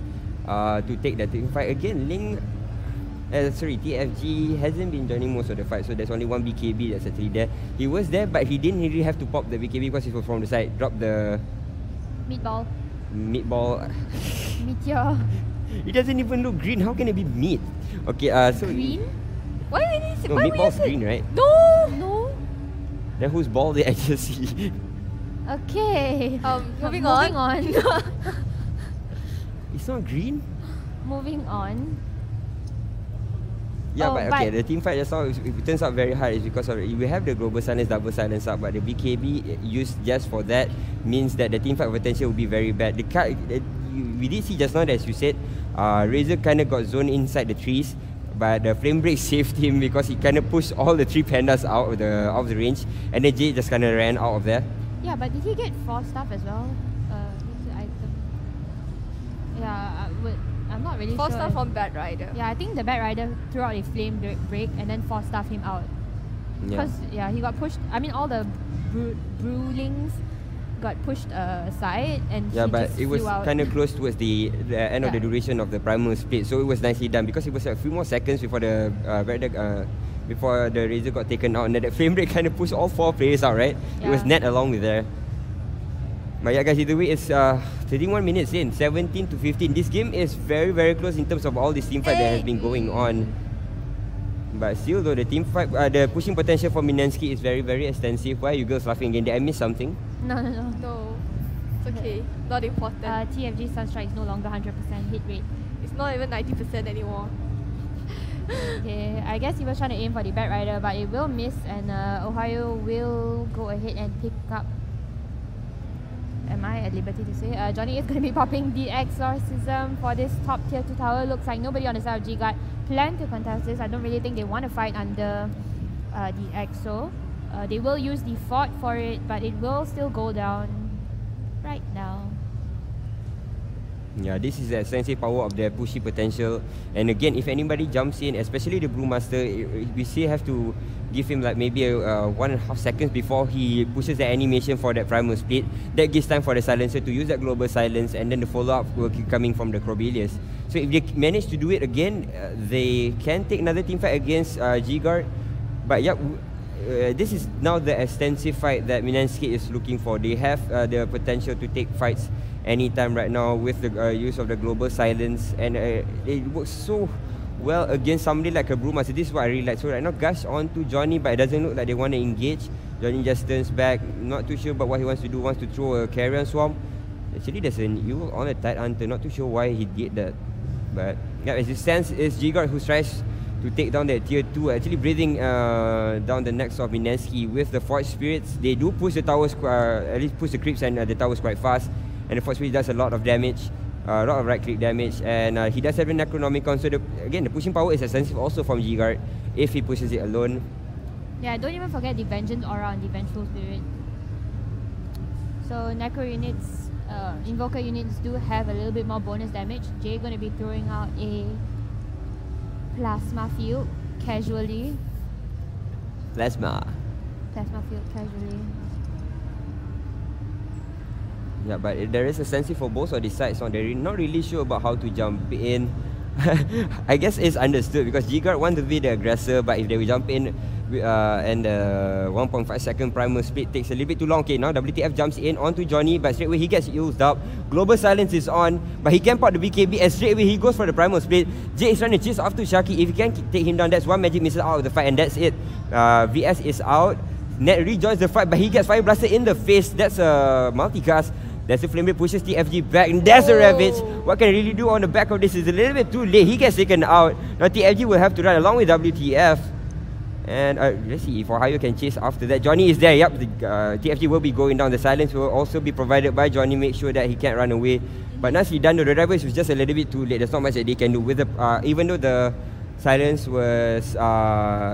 to take that team fight. Again, TFG hasn't been joining most of the fight, so there's only one BKB that's actually there. He was there, but he didn't really have to pop the BKB because he was from the side. Drop the meatball. Meteor. It doesn't even look green. How can it be meat? Okay, so green? Why is it? No, meatball's green, right? No. Then whose ball did I just see? Okay. Moving on. It's not green. Moving on. Yeah, but okay, the team fight just now, it turns out very hard is because of we have the global silence, double silence up, but the BKB used just for that means that the team fight potential will be very bad. We did see just now, as you said, Razor kind of got zoned inside the trees, but the flame break saved him because he kind of pushed all the 3 pandas out of the range, and then Jay just kind of ran out of there. Yeah, but did he get 4 stuff as well? Item. Yeah, I'm not really 4 sure. 4 stuff from Bad Rider. Yeah, I think the Bad Rider threw out a flame break and then 4 stuff him out. Because he got pushed. I mean, all the Brewlings got pushed aside, and but it was kind of close towards the end of the duration of the primal split, so it was nicely done because it was a few more seconds before the before the Razor got taken out, and then the frame rate kind of pushed all 4 players out, right? Yeah. It was Net along with there. But yeah guys, either way it's 31 minutes in, 17 to 15. This game is very very close in terms of all this team fight that has been going on. But still though, the team fight, the pushing potential for Mineski is very very extensive. Why are you girls laughing again? Did I miss something? No. No, it's okay. Not important. TFG Sunstrike is no longer 100% hit rate. It's not even 90% anymore. Okay, I guess he was trying to aim for the Bat Rider, but it will miss, and Ohio will go ahead and pick up. Am I at liberty to say? Johnny is going to be popping the Exorcism for this top tier 2 tower. Looks like nobody on the side of Gigabyte plan to contest this. I don't really think they want to fight under the Exo. They will use the fort for it, but it will still go down right now. Yeah, this is the extensive power of their pushy potential. And again, if anybody jumps in, especially the Brewmaster, we still have to give him like maybe 1.5 seconds before he pushes the animation for that primal split. That gives time for the silencer to use that global silence, and then the follow-up will keep coming from the Crobelius. So if they manage to do it again, they can take another team fight against G-Guard. But yeah, this is now the extensive fight that Mineski is looking for. They have the potential to take fights anytime right now with the use of the global silence, and it works so well against somebody like a Brewmaster. This is what I really like. So right now Gush on to Johnny, but it doesn't look like they want to engage. Johnny just turns back, not too sure about what he wants to do. Wants to throw a Carrion Swarm. Actually there's an Evil on a Tide Hunter, not too sure why he did that. But yeah, as it stands, it's G-Guard who tries to take down that tier 2, actually breathing down the necks of Mineski with the Forge Spirits. They do push the towers, at least push the creeps and the towers quite fast. And the Force Spirit does a lot of damage, a lot of right-click damage, and he does have a Necronomicon. So again, the pushing power is extensive also from G-Guard if he pushes it alone. Yeah, don't even forget the Vengeance Aura on the Vengeful Spirit. So Necro units, Invoker units do have a little bit more bonus damage. Jay going to be throwing out a Plasma Field casually. Plasma Field casually. Yeah, but there is a sense for both of these sides, so they're not really sure about how to jump in. I guess it's understood because G-Guard wants to be the aggressor, but if they will jump in and 1.5 second primal split takes a little bit too long. Okay, now WTF jumps in onto Johnny, but straight away he gets used up. Global silence is on, but he can pop the BKB, and straight away he goes for the primal split. Jay is trying to chase after Shaki. If he can take him down, that's one magic missile out of the fight, and that's it. VS is out. Net rejoins the fight, but he gets fire blasted in the face. That's a multicast. There's a flame rate, pushes TFG back, and there's a Ravage. What can he really do on the back of this is a little bit too late. He gets taken out. Now TFG will have to run along with WTF. And let's see if Ohio can chase after that. Johnny is there. Yep, the TFG will be going down. The silence will also be provided by Johnny. Make sure that he can't run away. But nicely done. The Ravage was just a little bit too late. There's not much that they can do with the even though the silence was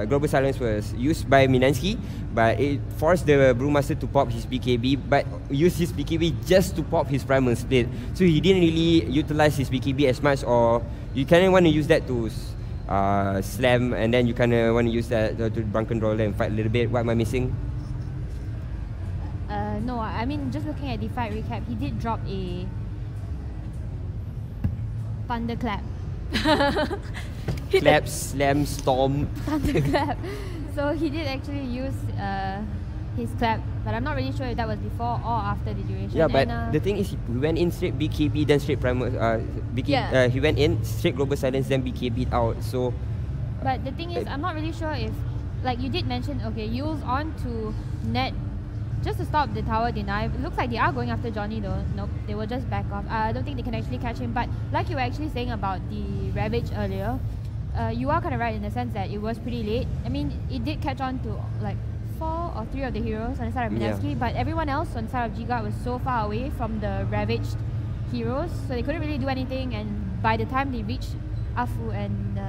global silence was used by Mineski, but it forced the Brewmaster to pop his BKB, but used his BKB just to pop his primal split. So he didn't really utilize his BKB as much, or you kind of want to use that to slam, and then you kind of want to use that to drunken roller and fight a little bit. What am I missing? No, I mean just looking at the fight recap, he did drop a Thunderclap. Clap, slam, storm. Thunderclap. So he did actually use his clap, but I'm not really sure if that was before or after the duration. Yeah, but the thing is, he went in straight BKB, then straight primal. He went in straight global silence, then BKB out. So. But the thing is, I'm not really sure if, like you did mention, okay, Yule's on to net just to stop the tower deny. It looks like they are going after Johnny though. Nope, they will just back off. I don't think they can actually catch him. But like you were actually saying about the Ravage earlier, you are kind of right in the sense that it was pretty late. I mean, it did catch on to like 4 or 3 of the heroes on the side of Mineski, but everyone else on the side of Gigabyte was so far away from the ravaged heroes, so they couldn't really do anything. And by the time they reached Afu and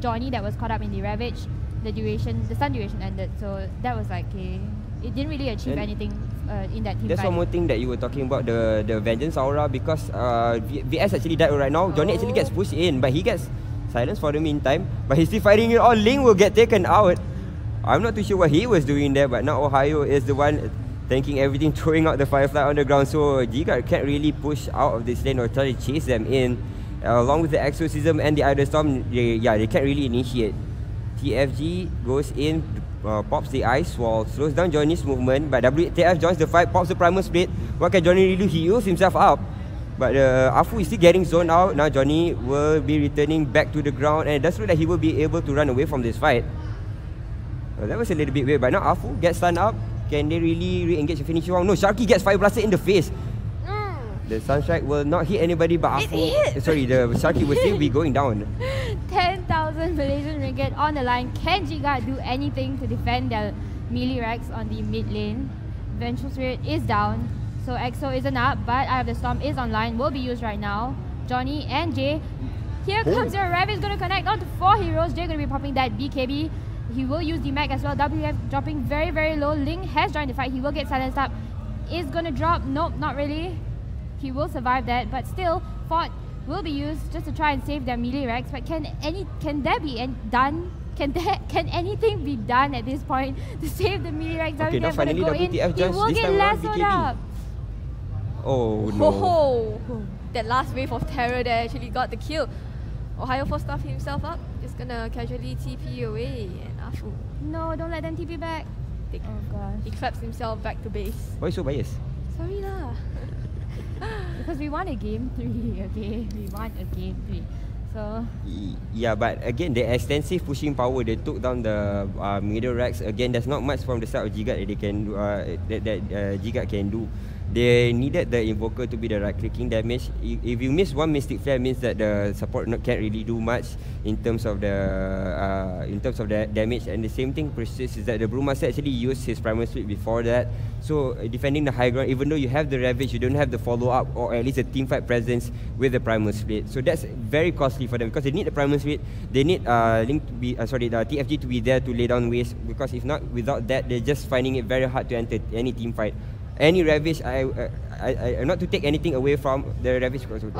Johnny that was caught up in the ravage, the stun duration ended. So that was like it didn't really achieve anything in that team That's fight. one more thing that you were talking about, the Vengeance Aura, because VS actually died right now. Johnny actually gets pushed in, but he gets silence for the meantime, but he's still fighting it all. Ling will get taken out. I'm not too sure what he was doing there, but now Ohio is the one tanking everything, throwing out the Firefly on the ground, so Giga can't really push out of this lane or try to chase them in. Along with the Exorcism and the Idol Storm, they can't really initiate. TFG goes in, pops the ice wall, slows down Johnny's movement, but WTF joins the fight, pops the primal split. What can Johnny really do? He heals himself up. But Afu is still getting zoned out. Now Johnny will be returning back to the ground, and it does look like he will be able to run away from this fight. That was a little bit weird, but now Afu gets stunned up. Can they really re-engage the finishing round? No, Sharky gets fire blasted in the face. The Sunstrike will not hit anybody, but Afu... Sorry, the Sharky will still be going down. 10,000 Malaysian ringgit on the line. Can Giga do anything to defend their melee Rex on the mid lane? Vengeful Spirit is down. So EXO isn't up, but Eye of the Storm is online, will be used right now. Johnny and Jay. Here comes your Rev, is going to connect on to 4 heroes. Jay going to be popping that BKB. He will use the Mag as well. WF dropping very, very low. Ling has joined the fight. He will get silenced up. Is going to drop. Nope, not really. He will survive that, but still, Fort will be used just to try and save their melee Rex. But can that be done? Can anything be done at this point to save the melee Rex? Okay, now finally WTF he will get lassoed up. Oh no. That last wave of terror there actually got the kill. Ohio for stuff himself up. Just gonna casually TP away. And Afu. No, don't let them TP back. Oh gosh. He claps himself back to base. Why so biased? Sorry lah. Because we want a game 3, okay? We want a game 3. So yeah, but again, the extensive pushing power, they took down the middle racks. Again, there's not much from the side of Gigabyte that they can do, that Gigabyte can do. They needed the invoker to be the right clicking damage. If you miss one Mystic Flare, means that the support can't really do much in terms of the damage. And the same thing persists is that the Brewmaster actually used his primal split before that. So defending the high ground, even though you have the Ravage, you don't have the follow up or at least a team fight presence with the primal split. So that's very costly for them because they need the primal split. They need Link to be the TFG to be there to lay down waste, because if not, without that, they're just finding it very hard to enter any team fight. Any Ravage, I not to take anything away from the Ravage because of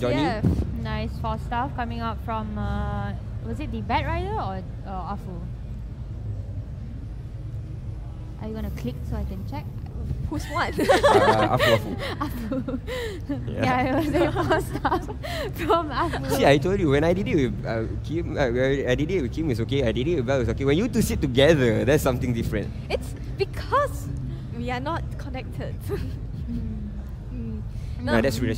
Johnny. Nice false stuff coming up from was it the Bat Rider or Afu? Are you gonna click so I can check? Who's what? Afu. Yeah, it was a false stuff from Afu. See, I told you when I did it with Kim, I did it with Kim, it's okay. I did it with Bell, it's okay. When you two sit together, that's something different. It's because we are not connected. No, that's true.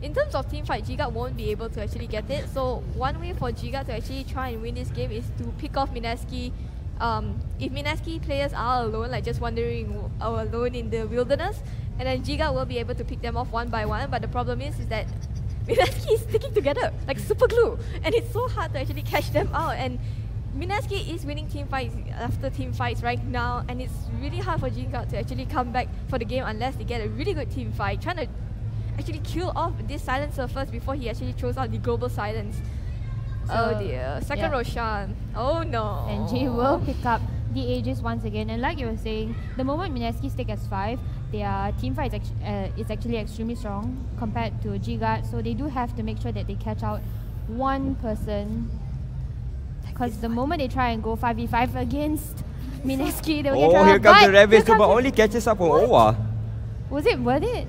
In terms of team fight, Giga won't be able to actually get it. So one way for Giga to actually try and win this game is to pick off Mineski. If Mineski players are alone, like just wandering alone in the wilderness, and then Giga will be able to pick them off one by one. But the problem is that Mineski is sticking together like super glue, and it's so hard to actually catch them out. And Mineski is winning team fights after team fights right now, and it's really hard for Giga to actually come back for the game unless they get a really good team fight, trying to actually kill off this silencer first before he actually throws out the global silence. Oh dear, second Roshan. Oh no. And Jay will pick up the Aegis once again, and like you were saying, the moment Mineski stick as 5, their team fight is actually extremely strong compared to Giga, so they do have to make sure that they catch out one person. Because the moment they try and go 5v5 against Mineski, they'll get trouble. Oh, here comes the Ravage, but only catches up on Owa. Was it worth it?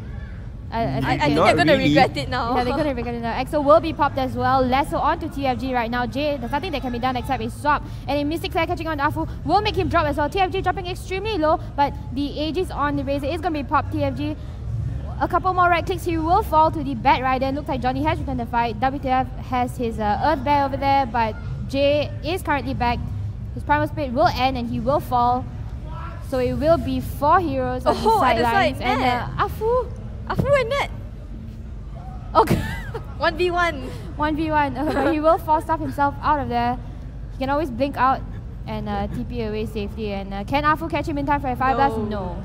I think they're going to regret it now. Yeah, they're going to regret it now. EXO will be popped as well. Lasso onto TFG right now. Jay, there's nothing that can be done except a swap. And a Mystic Flare catching on Afu will make him drop as well. TFG dropping extremely low, but the Aegis on the Razor is going to be popped. TFG, a couple more right clicks, he will fall to the Bat Rider. Looks like Johnny has returned the fight. WTF has his Earth Bear over there, but Jay is currently back. His Primal Spirit will end and he will fall. So it will be 4 heroes on the sidelines. And Afu and Net. Okay. 1v1. 1v1. But he will force stuff himself out of there. He can always blink out and TP away safely. And can Afu catch him in time for a 5 blast? No.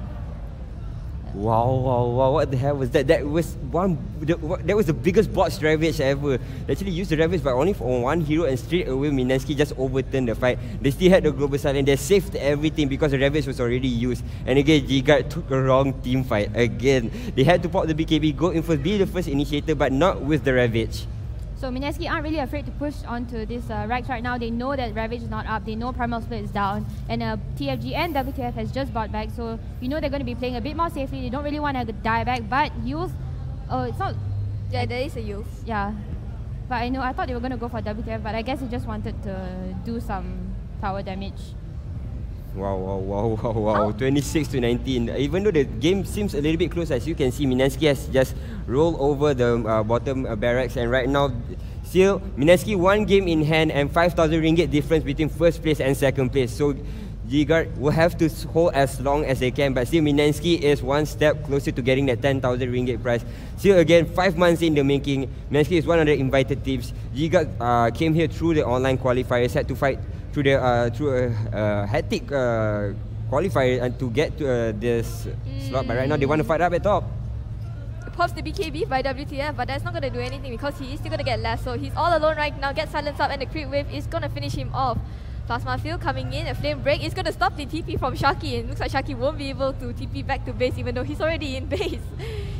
Wow, what the hell was that? That was the biggest botched Ravage ever. They actually used the Ravage but only for one hero, and straight away Mineski just overturned the fight. They still had the global silence, they saved everything because the Ravage was already used. And again, Giga took a wrong team fight again. They had to pop the BKB, go in first, be the first initiator, but not with the Ravage. So Mineski aren't really afraid to push onto this Rex right now. They know that Ravage is not up. They know Primal Split is down. And TFG and WTF has just bought back. So you know they're going to be playing a bit more safely. They don't really want to die back. But Yules, it's not... Yeah, there is a Yules. Yeah. But I thought they were going to go for WTF. But I guess they just wanted to do some tower damage. Wow. 26 to 19. Even though the game seems a little bit close, as you can see, Mineski has just rolled over the bottom barracks, and right now, still, Mineski 1 game in hand and 5,000 ringgit difference between first place and second place. So Gigabyte will have to hold as long as they can, but still Mineski is 1 step closer to getting that 10,000 ringgit prize. Still again, 5 months in the making, Mineski is one of the invited teams. Gigabyte came here through the online qualifiers, had to fight through a hectic qualifier and to get to this slot, but right now they want to fight up at top. Pops the BKB by WTF, but that's not going to do anything because he is still going to get less. So he's all alone right now, gets silenced up, and the creep wave is going to finish him off. Plasma Field coming in, a flame break is going to stop the TP from Shaki, and looks like Shaki won't be able to TP back to base even though he's already in base.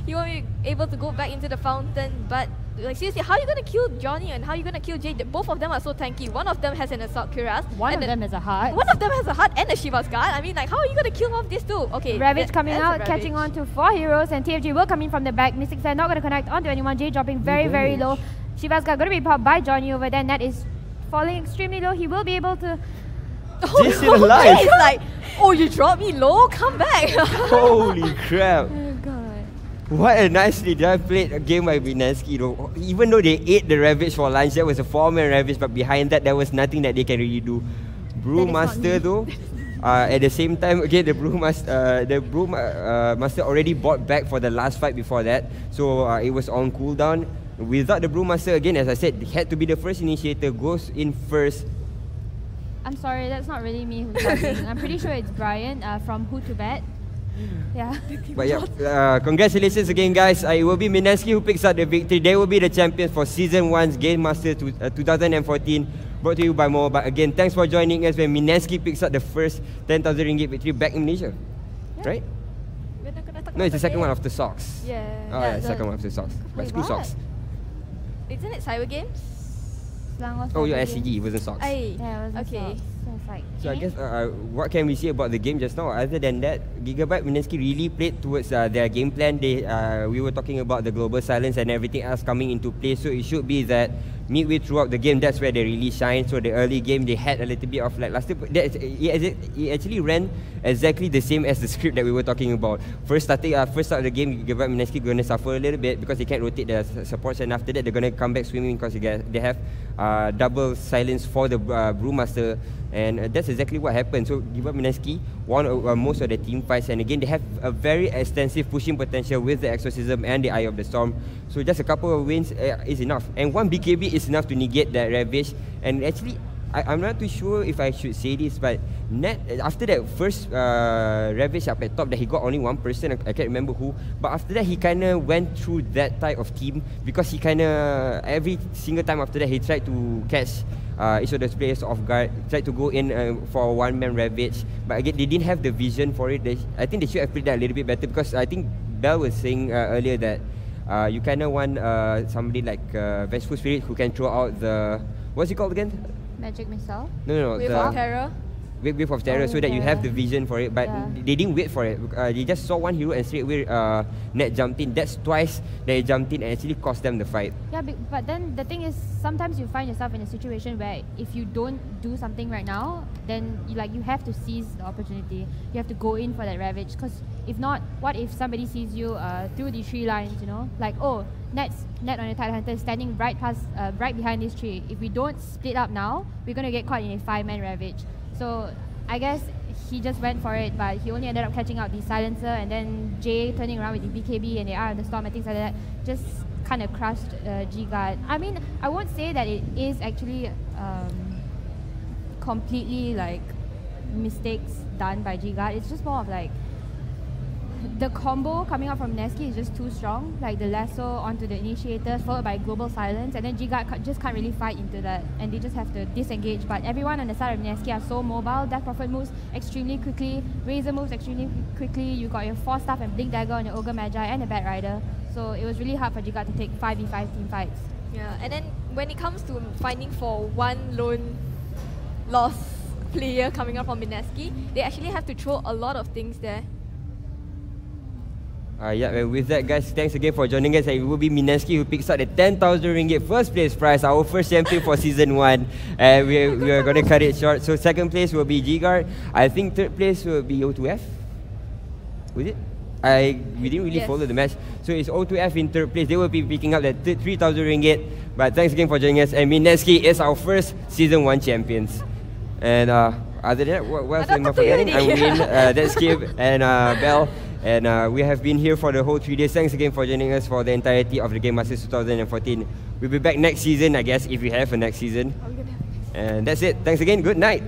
He won't be able to go back into the fountain, but like seriously, how are you going to kill Johnny and how are you going to kill Jay? Both of them are so tanky. One of them has an Assault Cuirass. One of them has a heart. One of them has a heart and a Shiva's Guard. I mean, like, how are you going to kill off these two? Okay, Ravage coming out, catching on to 4 heroes, and TFG will come in from the back. Mystics are not going to connect onto anyone. Jay dropping very low. Shiva's Guard going to be popped by Johnny over there. Nat is falling extremely low. He will be able to... Jay's still alive. Jay's like, oh, you dropped me low? Come back. Holy crap. Oh god. What a nicely done played game by Mineski though. Even though they ate the Ravage for lunch, that was a 4-man Ravage, but behind that, there was nothing that they can really do. Brewmaster though, at the same time, again, the Brewmaster already bought back for the last fight before that, so it was on cooldown. Without the Brewmaster, again, as I said, had to be the first initiator, goes in first. I'm sorry, that's not really me who's talking. I'm pretty sure it's Brian from Who to Bet. Yeah. But yeah, congratulations again, guys. It will be Mineski who picks up the victory. They will be the champions for Season 1's Game Master 2014, brought to you by MOL. But again, thanks for joining us when Mineski picks up the first 10,000 ringgit victory back in Malaysia. Yeah. Right? No, it's the second one after Socks. Yeah. Oh, yeah, second one after Socks. But school Socks. Isn't it Cyber Games? Oh, your SCG, it wasn't Socks. Yeah, it wasn't okay. Socks. So it's like, So I guess what can we say about the game just now? Other than that, Gigabyte.Mineski really played towards their game plan. We were talking about the global silence and everything else coming into play. So it should be that midway throughout the game, that's where they really shine. So the early game, they had a little bit of like it actually ran exactly the same as the script that we were talking about. First start of the game, Gigabyte.Mineski going to suffer a little bit because they can't rotate their supports, and after that they're going to come back swimming because they have double silence for the Brewmaster, and that's exactly what happened. So Gigabyte.Mineski won most of the team fights, and again they have a very extensive pushing potential with the Exorcism and the Eye of the Storm. So just a couple of wins is enough, and 1 BKB is enough to negate that Ravage. And actually, I'm not too sure if I should say this, but Nat, after that first Ravage up at top that he got only 1 person, I can't remember who, but after that he kind of went through that type of team because he kind of, every single time after that he tried to catch each of the players off guard, tried to go in for a 1-man Ravage, but again they didn't have the vision for it. I think they should have played that a little bit better, because I think Bell was saying earlier that you kind of want somebody like Vengeful Spirit who can throw out the, what's it called again? Magic Missile? No, Wave of Terror. Wave of Terror, so that you have the vision for it, but they didn't wait for it. They just saw one hero and straight away Nat jumped in. That's twice they jumped in and actually cost them the fight. Yeah, but then the thing is, sometimes you find yourself in a situation where if you don't do something right now, then you have to seize the opportunity. You have to go in for that Ravage, because if not, what if somebody sees you through the tree lines, you know? Like, oh, Nat on the Tidehunter is standing right behind this tree. If we don't split up now, we're going to get caught in a 5-man Ravage. So I guess he just went for it, but he only ended up catching out the Silencer, and then Jay turning around with the BKB and the Eye of the Storm and things like that, just kind of crushed Gigabyte. I mean, I won't say that it is actually completely like mistakes done by Gigabyte. It's just more of like the combo coming out from Mineski is just too strong, like the lasso onto the initiators followed by global silence, and then Gigabyte just can't really fight into that, and they just have to disengage. But everyone on the side of Mineski are so mobile. Death Prophet moves extremely quickly, Razor moves extremely quickly, you got your Force Staff and Blink Dagger on your Ogre Magi and the Bat Rider, so it was really hard for Gigabyte to take 5v5 team fights. Yeah, and then when it comes to finding for one lone lost player coming out from Mineski, they actually have to throw a lot of things there. Yeah, and with that, guys, thanks again for joining us. It will be Mineski who picks up the 10,000 ringgit first place prize, our first champion for season 1. And we are going to cut it short. So second place will be Gigabyte. I think third place will be O2F. Was it? We didn't really follow the match. So it's O2F in third place. They will be picking up that 3,000 ringgit. But thanks again for joining us. And Mineski is our first season 1 champions. And other than that, what else am I forgetting? I'm Win, that's Skip, and Bell. And we have been here for the whole 3 days. Thanks again for joining us for the entirety of the Game Masters 2014. We'll be back next season, I guess, if we have a next season. And that's it. Thanks again. Good night.